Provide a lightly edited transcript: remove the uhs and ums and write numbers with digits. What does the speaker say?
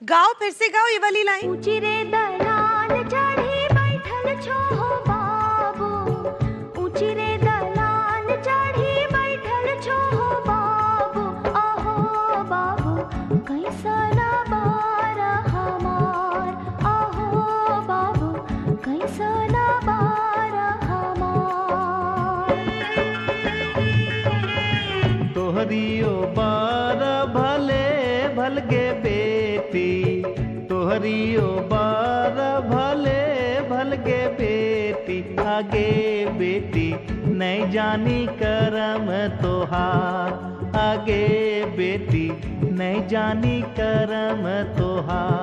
गाओ, फिर से गाओ ये वाली लाइन। ऊंची रे दलान चढ़ी बैठल छो हो बाबू, ऊंची रे दलान चढ़ी बैठल छो हो बाबू, आहो बाबू कैसना बार हमार, आहो बाबू कैसना बार हमार। तोहरियो बार भले भलगे बेटी, तोहरियो बार भले भलगे बेटी, आगे बेटी नहीं जानी करम तोहार, आगे बेटी नहीं जानी करम तोहार।